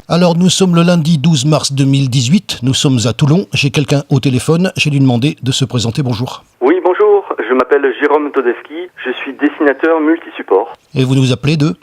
Alors nous sommes le lundi 12 mars 2018, nous sommes à Toulon, j'ai quelqu'un au téléphone, j'ai lui demandé de se présenter, bonjour. Oui, bonjour, je m'appelle Jérôme Todeschi, je suis dessinateur multisupport. Et vous nous appelez de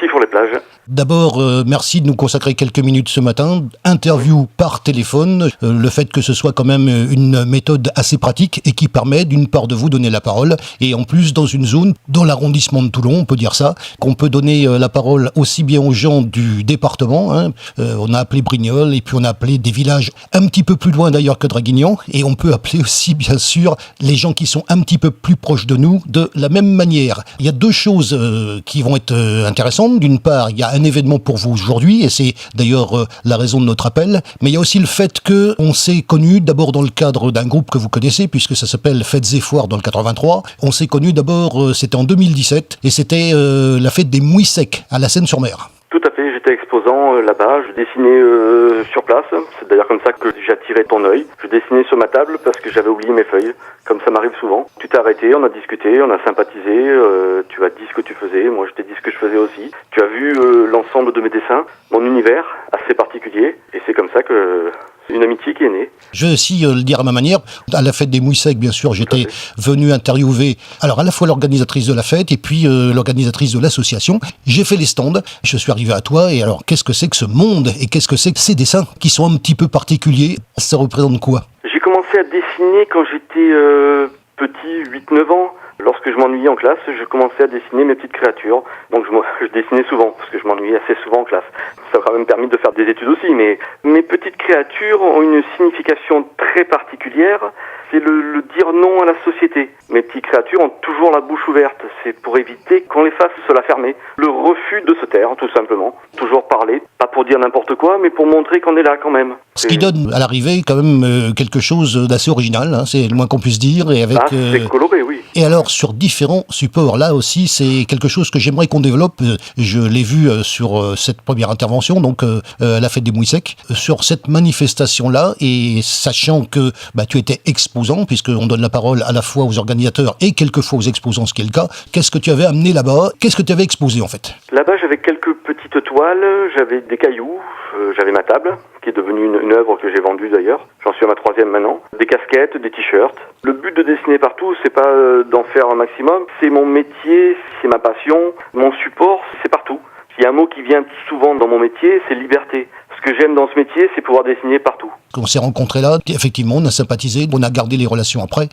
Sifour-les-Plages. D'abord, merci de nous consacrer quelques minutes ce matin. Interview par téléphone, le fait que ce soit quand même une méthode assez pratique et qui permet d'une part de vous donner la parole et en plus dans une zone, dans l'arrondissement de Toulon, on peut dire ça, qu'on peut donner la parole aussi bien aux gens du département, on a appelé Brignoles et puis on a appelé des villages un petit peu plus loin d'ailleurs que Draguignan et on peut appeler aussi bien sûr les gens qui sont un petit peu plus proches de nous de la même manière. Il y a deux choses qui vont être intéressantes. D'une part, il y a un événement pour vous aujourd'hui, et c'est d'ailleurs la raison de notre appel, mais il y a aussi le fait que on s'est connus d'abord dans le cadre d'un groupe que vous connaissez, puisque ça s'appelle Fêtes et Foires dans le 83. On s'est connus d'abord, c'était en 2017, et c'était la fête des Mouilles Secs à la Seine-sur-Mer. Tout à fait, j'étais exposant là-bas, je dessinais sur place, c'est d'ailleurs comme ça que j'attirais ton œil. Je dessinais sur ma table parce que j'avais oublié mes feuilles, comme ça m'arrive souvent. Tu t'es arrêté, on a discuté, on a sympathisé, tu as dit ce que tu faisais, moi je t'ai dit ce que je faisais aussi. Tu as vu l'ensemble de mes dessins, mon univers assez particulier, et c'est comme ça que une amitié qui est née. Je vais aussi le dire à ma manière. À la fête des Mouilles Secs, bien sûr, j'étais venu interviewer alors à la fois l'organisatrice de la fête et puis l'organisatrice de l'association. J'ai fait les stands, je suis arrivé à toi et alors qu'est-ce que c'est que ce monde et qu'est-ce que c'est que ces dessins qui sont un petit peu particuliers? Ça représente quoi? J'ai commencé à dessiner quand j'étais petit, 8-9 ans. Lorsque je m'ennuyais en classe, je commençais à dessiner mes petites créatures. Donc je dessinais souvent, parce que je m'ennuyais assez souvent en classe. Ça m'a quand même permis de faire des études aussi, mais mes petites créatures ont une signification très particulière. C'est le dire non à la société. Mes petites créatures ont toujours la bouche ouverte. C'est pour éviter qu'on les fasse se la fermer. Le refus de se taire, tout simplement. Toujours parler, pas pour dire n'importe quoi, mais pour montrer qu'on est là quand même. Ce qui donne à l'arrivée quand même quelque chose d'assez original, hein, c'est le moins qu'on puisse dire. Et avec, c'est coloré, oui. Et alors sur différents supports, là aussi c'est quelque chose que j'aimerais qu'on développe. Je l'ai vu sur cette première intervention, donc à la fête des Mouilles Secs, sur cette manifestation-là, et sachant que tu étais exposant, puisqu'on donne la parole à la fois aux organisateurs et quelquefois aux exposants, ce qui est le cas, qu'est-ce que tu avais amené là-bas? Qu'est-ce que tu avais exposé en fait? Là-bas j'avais quelques petites toiles, j'avais des cailloux, j'avais ma table, qui est devenue une œuvre que j'ai vendue d'ailleurs. J'en suis à ma 3e maintenant. Des casquettes, des t-shirts. Le but de dessiner partout, c'est pas d'en faire un maximum. C'est mon métier, c'est ma passion. Mon support, c'est partout. Il y a un mot qui vient souvent dans mon métier, c'est liberté. Ce que j'aime dans ce métier, c'est pouvoir dessiner partout. On s'est rencontrés là, effectivement, on a sympathisé, on a gardé les relations après.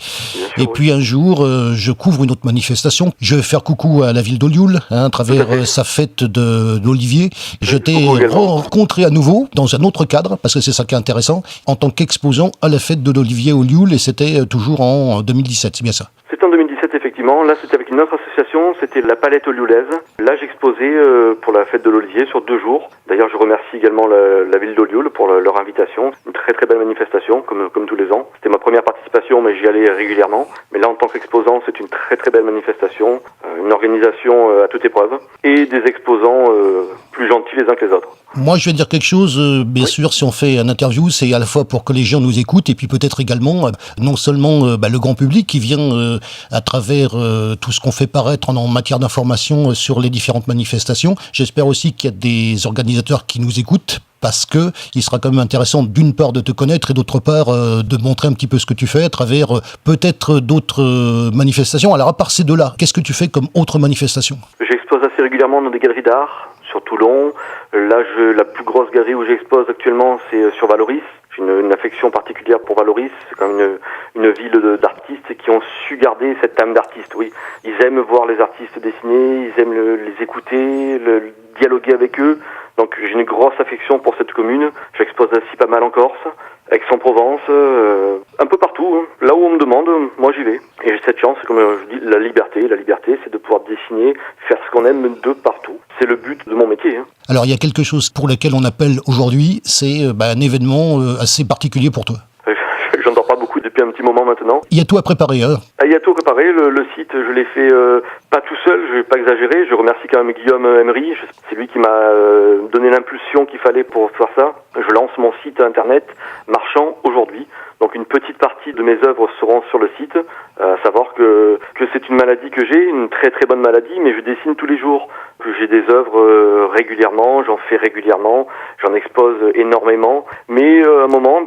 Et puis un jour, je couvre une autre manifestation. Je vais faire coucou à la ville d'Olioul, à travers sa fête d'Olivier. Je t'ai rencontré à nouveau, dans un autre cadre, parce que c'est ça qui est intéressant, en tant qu'exposant à la fête de l'Olivier Olioul, et c'était toujours en 2017, c'est bien ça? C'était en 2017, effectivement. Là, c'était avec une autre association, c'était la Palette Olioulaise. Là, j'exposais pour la fête de l'Olivier sur 2 jours. D'ailleurs, je remercie également la ville d'Olioul pour leur invitation. Une très très belle manifestation, comme tous les ans. C'était ma première participation, mais j'y allais régulièrement. Mais là, en tant qu'exposant, c'est une très très belle manifestation, une organisation à toute épreuve, et des exposants plus gentils les uns que les autres. Moi, je vais dire quelque chose, bien sûr, si on fait un interview, c'est à la fois pour que les gens nous écoutent, et puis peut-être également, non seulement le grand public qui vient à travers tout ce qu'on fait paraître en matière d'information sur les différentes manifestations. J'espère aussi qu'il y a des organisateurs qui nous écoutent, parce que il sera quand même intéressant d'une part de te connaître et d'autre part de montrer un petit peu ce que tu fais à travers peut-être d'autres manifestations. Alors à part ces deux-là, qu'est-ce que tu fais comme autre manifestation? J'expose assez régulièrement dans des galeries d'art sur Toulon. Là, la plus grosse galerie où j'expose actuellement, c'est sur Valoris. J'ai une affection particulière pour Valoris. C'est quand même une ville d'artistes qui ont su garder cette âme d'artiste. Oui, ils aiment voir les artistes dessiner, ils aiment les écouter, dialoguer avec eux. Donc j'ai une grosse affection pour cette commune. J'expose aussi pas mal en Corse, Aix-en-Provence, un peu partout. Là où on me demande, moi j'y vais. Et j'ai cette chance, comme je dis, la liberté. La liberté, c'est de pouvoir dessiner, faire ce qu'on aime de partout. C'est le but de mon métier. Alors il y a quelque chose pour lequel on appelle aujourd'hui, c'est un événement assez particulier pour toi. J'en dors pas beaucoup depuis un petit moment maintenant. Il y a tout à préparer, hein? Il y a tout à préparer. Le site, je l'ai fait pas tout seul, je vais pas exagérer. Je remercie quand même Guillaume Emery. C'est lui qui m'a donné l'impulsion qu'il fallait pour faire ça. Je lance mon site internet, marche marchand aujourd'hui. Donc une petite partie de mes œuvres seront sur le site, à savoir que c'est une maladie que j'ai, une très très bonne maladie, mais je dessine tous les jours. J'ai des œuvres régulièrement, j'en fais régulièrement, j'en expose énormément, mais à un moment,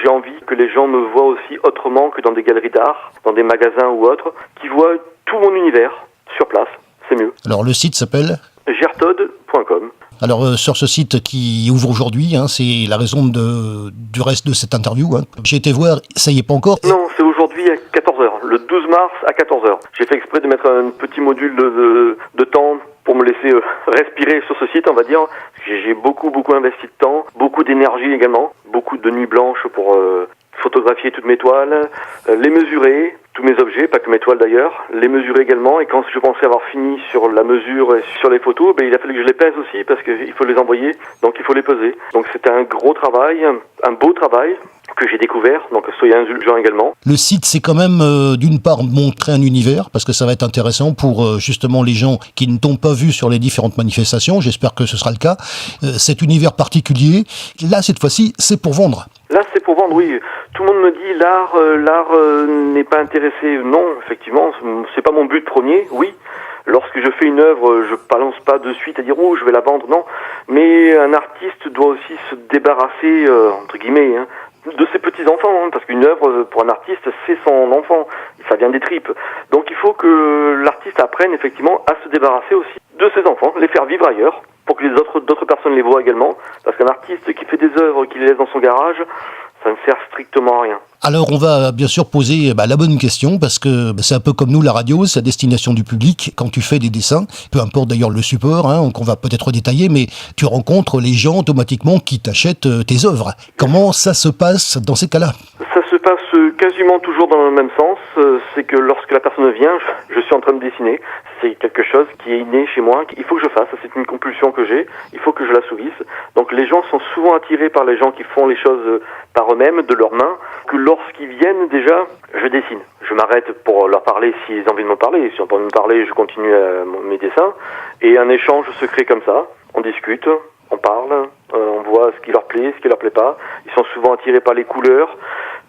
j'ai envie que les gens me voient aussi autrement que dans des galeries d'art, dans des magasins ou autres, qui voient tout mon univers sur place, c'est mieux. Alors le site s'appelle Gertod.com. Alors sur ce site qui ouvre aujourd'hui, c'est la raison du reste de cette interview. J'ai été voir, ça y est pas encore. Non, c'est aujourd'hui à 14h, le 12 mars à 14h. J'ai fait exprès de mettre un petit module de temps pour me laisser respirer sur ce site, on va dire. J'ai beaucoup investi de temps, beaucoup d'énergie également, beaucoup de nuits blanches pour photographier toutes mes toiles, les mesurer, tous mes objets, pas que mes toiles d'ailleurs, les mesurer également, et quand je pensais avoir fini sur la mesure et sur les photos, il a fallu que je les pèse aussi, parce qu'il faut les envoyer, donc il faut les peser. Donc c'était un gros travail, un beau travail, que j'ai découvert, donc soyez indulgents également. Le site, c'est quand même d'une part montrer un univers, parce que ça va être intéressant pour justement les gens qui ne t'ont pas vu sur les différentes manifestations, j'espère que ce sera le cas. Cet univers particulier, là cette fois-ci, c'est pour vendre. Là c'est pour vendre, oui. Tout le monde me dit l'art n'est pas intéressé. Non, effectivement, c'est pas mon but premier, oui. Lorsque je fais une œuvre, je balance pas de suite à dire je vais la vendre, non. Mais un artiste doit aussi se débarrasser, entre guillemets, de ses petits-enfants, parce qu'une œuvre, pour un artiste, c'est son enfant, ça vient des tripes. Donc il faut que l'artiste apprenne effectivement à se débarrasser aussi de ses enfants, les faire vivre ailleurs, pour que d'autres personnes les voient également, parce qu'un artiste qui fait des œuvres, qui les laisse dans son garage, ça ne sert strictement à rien. Alors on va bien sûr poser la bonne question, parce que c'est un peu comme nous la radio, c'est à destination du public. Quand tu fais des dessins, peu importe d'ailleurs le support, qu'on va peut-être détailler, mais tu rencontres les gens automatiquement qui t'achètent tes œuvres. Comment ça se passe dans ces cas-là ? Ça se passe quasiment toujours dans le même sens, c'est que lorsque la personne vient, je suis en train de dessiner, c'est quelque chose qui est inné chez moi, il faut que je fasse, c'est une compulsion que j'ai, il faut que je l'assouvisse. Donc les gens sont souvent attirés par les gens qui font les choses par eux-mêmes, de leurs mains, que lorsqu'ils viennent déjà, je dessine. Je m'arrête pour leur parler s'ils ont envie de me parler, si on peut me parler, je continue mes dessins, et un échange se crée comme ça, on discute, on parle, on voit ce qui leur plaît, ce qui leur plaît pas, ils sont souvent attirés par les couleurs,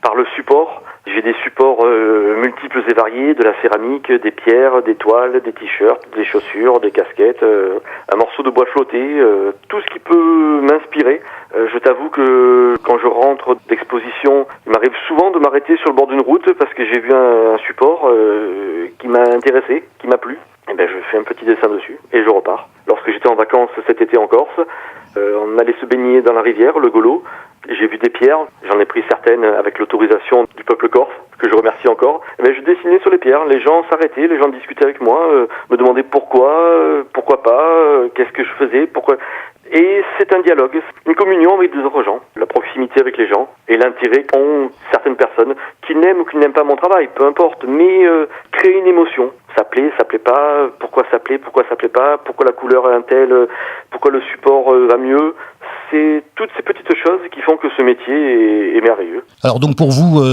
par le support. J'ai des supports multiples et variés, de la céramique, des pierres, des toiles, des t-shirts, des chaussures, des casquettes, un morceau de bois flotté, tout ce qui peut m'inspirer. Je t'avoue que quand je rentre d'exposition, il m'arrive souvent de m'arrêter sur le bord d'une route parce que j'ai vu un support qui m'a intéressé, qui m'a plu. Et je fais un petit dessin dessus et je repars. Lorsque j'étais en vacances cet été en Corse, on allait se baigner dans la rivière, le Golo. J'ai vu des pierres, j'en ai pris certaines avec l'autorisation du peuple corse, que je remercie encore. Je dessinais sur les pierres, les gens s'arrêtaient, les gens discutaient avec moi, me demandaient pourquoi pas, qu'est-ce que je faisais, pourquoi... Et c'est un dialogue, une communion avec des autres gens, la proximité avec les gens et l'intérêt qu'ont certaines personnes qui n'aiment ou qui n'aiment pas mon travail, peu importe, mais créer une émotion. Ça plaît pas, pourquoi ça plaît pas, pourquoi la couleur est un tel, pourquoi le support va mieux. C'est toutes ces petites choses qui font que ce métier est merveilleux. Alors donc pour vous,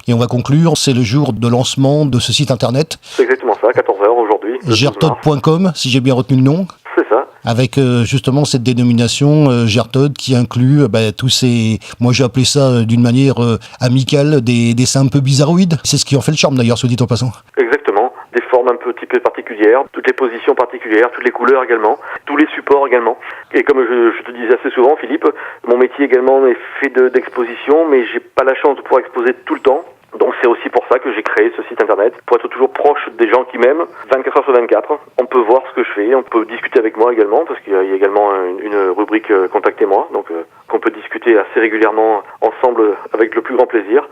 et on va conclure, c'est le jour de lancement de ce site internet. C'est exactement ça, à 14h aujourd'hui. Gertod.com, si j'ai bien retenu le nom. C'est ça. Avec justement cette dénomination Gertod qui inclut tous ces, moi j'ai appelé ça d'une manière amicale, des dessins un peu bizarroïdes. C'est ce qui en fait le charme d'ailleurs, soit dit en passant. Exactement. Des formes un petit peu particulières, toutes les positions particulières, toutes les couleurs également, tous les supports également. Et comme je te disais assez souvent, Philippe, mon métier également est fait d'exposition, mais j'ai pas la chance de pouvoir exposer tout le temps. Donc c'est aussi pour ça que j'ai créé ce site internet, pour être toujours proche des gens qui m'aiment, 24 heures sur 24. On peut voir ce que je fais, on peut discuter avec moi également, parce qu'il y a également une rubrique Contactez-moi, donc qu'on peut discuter assez régulièrement ensemble avec le plus grand plaisir.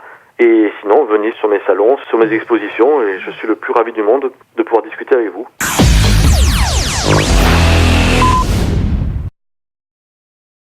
Et sinon, venez sur mes salons, sur mes expositions, et je suis le plus ravi du monde de pouvoir discuter avec vous.